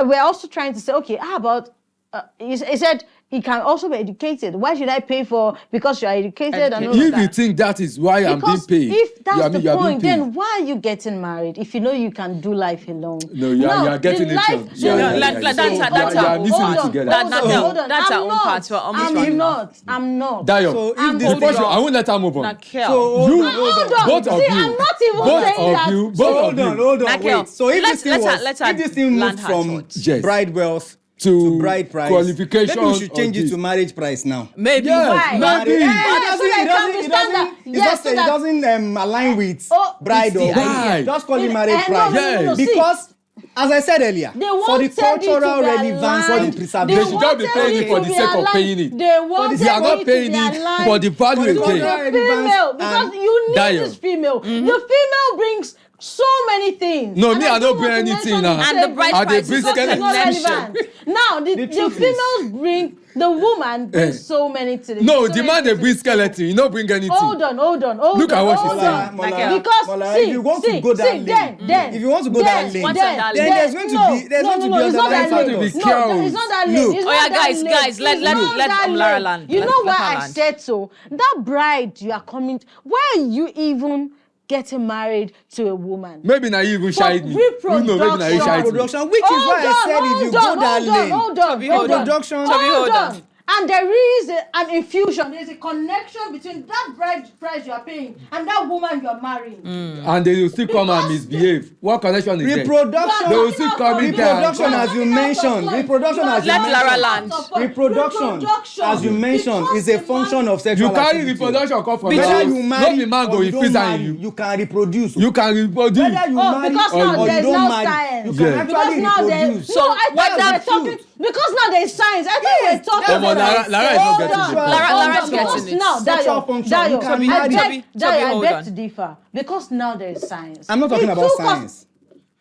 we're also trying to say, okay, how about he said he can also be educated. Why should I pay for because you are educated and all of If you that? think that is why I'm being Because paid, if that's you are the you are being point, paid. then why are you getting married if you know you can do life alone? No, you are getting the it life- wrong. the- Yeah, No, yeah, like, yeah. that's So our- you that's are our- missing hold it on, together. That- hold on, no, hold on. that's our I'm own not. part. We're almost I'm running not. I'm not. Dayo, So if this this question, thing- I won't let her move on. Nakel. You, Hold on. both of See, you, I'm not even both saying of that. you, both Hold of on, you. hold on, Nakel, wait. So if let's- this thing let her if this thing land moved her from thoughts. Yes. bride wealth to bride price. qualification. Maybe we should change of it this. to marriage price now. Maybe. Yes, Why? maybe. It doesn't align with bride or Right. just call it marriage no, price. no, see. Because as I said earlier, They for the wanted it to cultural be relevance aligned. and They preservation. should just be paying it for the sake of paying it. They wanted They are not it paying to be it aligned for the value For the again. cultural the female, because and you need Dio. this female. The female brings so many things. No, And me, I don't want bring to anything mention now. it And the today bride And they price bring is because it's not skeleton. relevant. Now, the truth is- females bring, the woman brings so many to the No, so the many man they things bring to the table. skeleton. You don't bring anything. Hold on. Look at what she's hold saying. on. Mola, Because Mola, see, if you want see, to go that see, lane, then if you want to go that lane, What's on that lane? there's going to be it's not underlying that lane. factors. No, it's not that lane. Look. It's Oh, not yeah, that guys, lane. guys, let It's not let that Lara lane. land. You Let- know let why her I land. said so? That bride you are coming, why are you even getting married to a woman? Maybe now you even For shiny. Maybe now you shiny. Reproduction, which is why I said if you go that lane, Hold on. reproduction. hold on. And there is an infusion, there's a connection between that bride price you are paying and that woman you are marrying. And they will still come and misbehave. What connection is there? Reproduction. They will still come in there. Reproduction, as you mentioned, reproduction, as you Let Lara mentioned, land. reproduction, as you mentioned, is a function of You sexual carry activity. reproduction come from Whether your you house. marry No be man go or you infuse don't am marry, in you. you can reproduce. You can reproduce. Whether you Oh, marry because or now you there's don't now marry, science. you can Yeah. Because actually now reproduce. there's I thought That's we're the talking truth. because now there's science. I think we're talking Come on, about Lara is not getting Hold it. on. Lara's Hold on. getting it. Now, Sexual Dio, function, Dio, you can I marry. beg, Dio, Toby, I hold beg on. to differ because now there's science. I'm not talking It about took us- science.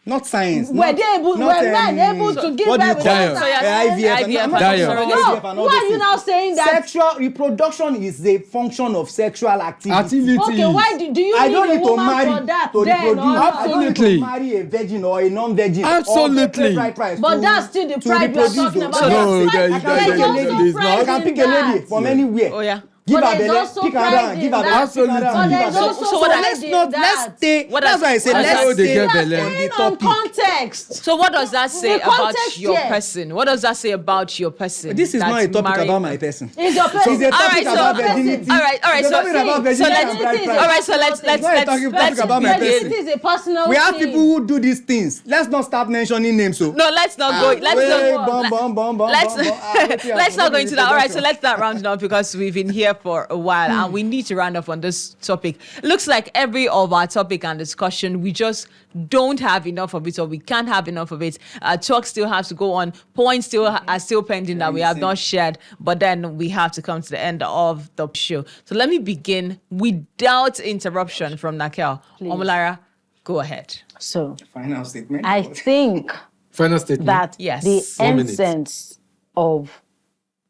Not science. Were not- they able? not, Were men able to give what do you birth call Dio. it? So, yeah, IVF. IVF, I'm not Dio. talking No, about IVF and all why those are you things. now saying that? Sexual reproduction is a function of sexual activity. Okay, why do you I need don't a need to woman marry for that to then? reproduce. Or not? I don't need Absolutely. to marry a virgin or a non-virgin. Absolutely. Or pay bride price But to- that's still the to pride we are reproduce talking those. about. No, There's there- pride- there- there's there- also there is pride not. I can in pick a lady that. from anywhere. Oh, yeah. Give But her there's belly, also pick her pride down, in give her that. belly, pick her Absolutely. down, But give her there's belly. also So what pride let's in not that. let's stay. What That's does- why I said what does let's that say? stay Get We are belly. on the staying on topic. context. So what does that say The about context your here. person? What does that say about your person? This is not a that's topic married? about my person. It's your person. It's a topic Alright, so- about virginity. Alright, It's a so- topic about so virginity let's- and bride All price. All right, so let's It's not a topic about my begin. person. It is a personal We have thing. people who do these things. Let's not start mentioning names. So No, let's not go. Let's Hey, not. bum, bum, bum, bum, Let's bum, bum. Ah, wait here, let's not go forget into the that. All right, so introduction. let's start rounding up because we've been here for a while and we need to round up on this topic. Looks like every of our topic and discussion, we just don't have enough of it, or we can't have enough of it. Talk still has to go on. Points still are still pending that we have not shared, but then we have to come to the end of the show. So let me begin without interruption from Nakel. Omolara, go ahead. So Final statement. I think Final statement. that Yes. the 4 minutes. essence of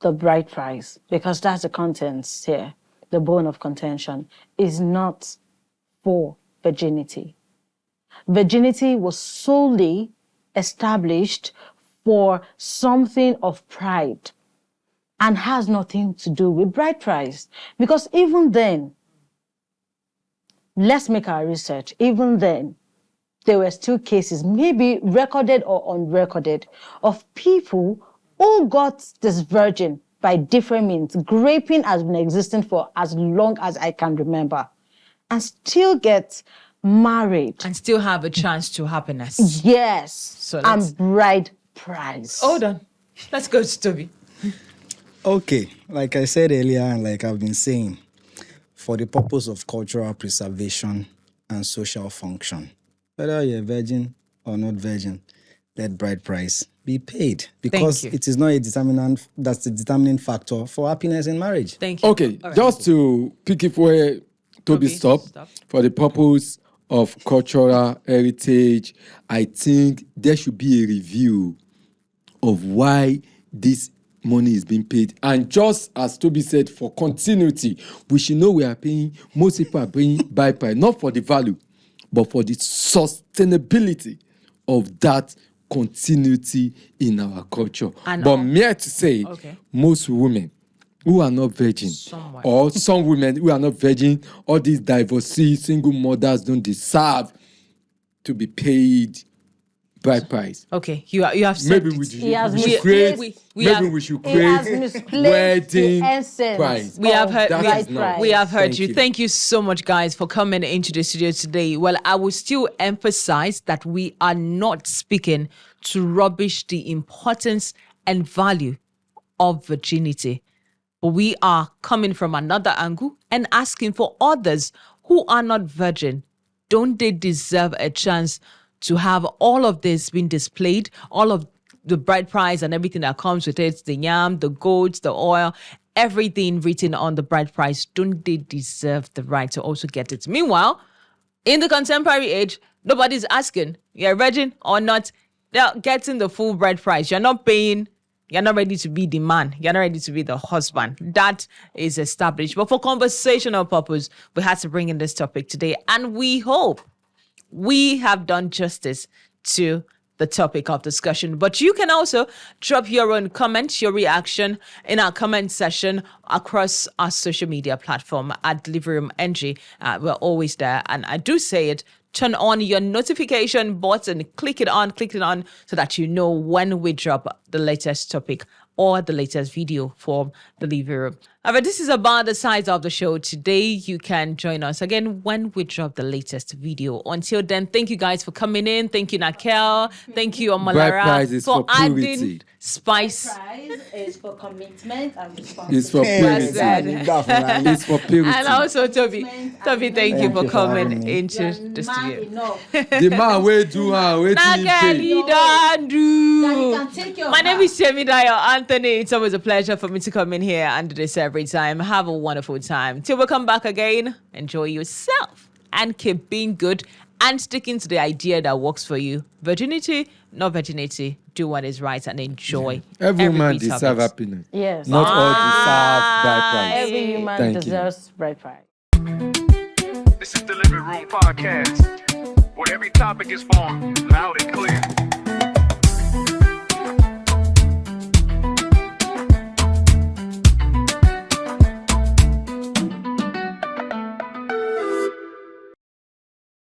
the bride price, because that's the contents here, the bone of contention, is not for virginity. Virginity was solely established for something of pride and has nothing to do with bride price. Because even then, let's make our research, even then, there were still cases, maybe recorded or unrecorded, of people who got this virgin by different means. Graping has been existing for as long as I can remember, and still get married. And still have a chance to happiness. Yes, So let's- and bride price. Hold on. Let's go to Toby. Okay, like I said earlier, and like I've been saying, for the purpose of cultural preservation and social function, whether you're a virgin or not virgin, let bride price be paid, because you. it is not a determinant. That's the determining factor for happiness in marriage. Thank you. Okay, All right. just to pick it where Toby stopped, stop. for the purpose of cultural heritage, I think there should be a review of why this money is being paid. And just as Toby said, for continuity, we should know we are paying, most people are paying by price, not for the value, but for the sustainability of that continuity in our culture. And but all- mere to say, Okay. most women who are not virgin, Somewhat. or some women who are not virgin, all these divorcees, single mothers don't deserve to be paid bride price. Okay, you have said Maybe it. we should, He has we should misplaced- create. we maybe have- we should He has create misplaced wedding the essence. price. We have heard. That We, is not. we have heard Thank you. you. Thank you so much, guys, for coming into the studio today. Well, I will still emphasize that we are not speaking to rubbish the importance and value of virginity. But we are coming from another angle and asking for others who are not virgin. Don't they deserve a chance to have all of this being displayed, all of the bride price and everything that comes with it, the yam, the goats, the oil, everything written on the bride price? Don't they deserve the right to also get it? Meanwhile, in the contemporary age, nobody's asking, you're a virgin or not. They're getting the full bride price. You're not paying. You're not ready to be the man. You're not ready to be the husband. That is established. But for conversational purpose, we had to bring in this topic today. And we hope we have done justice to the topic of discussion. But you can also drop your own comments, your reaction in our comment section across our social media platform at Delivery Room NG. We're always there. And I do say it, turn on your notification button, click it on so that you know when we drop the latest topic or the latest video for the Delivery Room. However, this is about the size of the show today. You can join us again when we drop the latest video. Until then, thank you guys for coming in. Thank you, Nakel. Thank you, Omalara, prize is for adding purity. spice. Prize is for commitment and It's responsibility. for purity. Said. It's for purity. And also, Toby, thank you Thank for you for coming having me. into the studio. Enough. The man wey do am wetin he Nagel, pay. he don't do. That you can take your My name bath. is Temidayo Anthony. It's always a pleasure for me to come in here and do this every time. Have a wonderful time. Till we come back again, enjoy yourself and keep being good and sticking to the idea that works for you. Virginity, not virginity. Do what is right and enjoy. Every man bit of deserve it. happiness. Yes. Not all deserve bride price. Every human Thank you. deserves bride price. This is the Living Room Podcast, where every topic is formed loud and clear.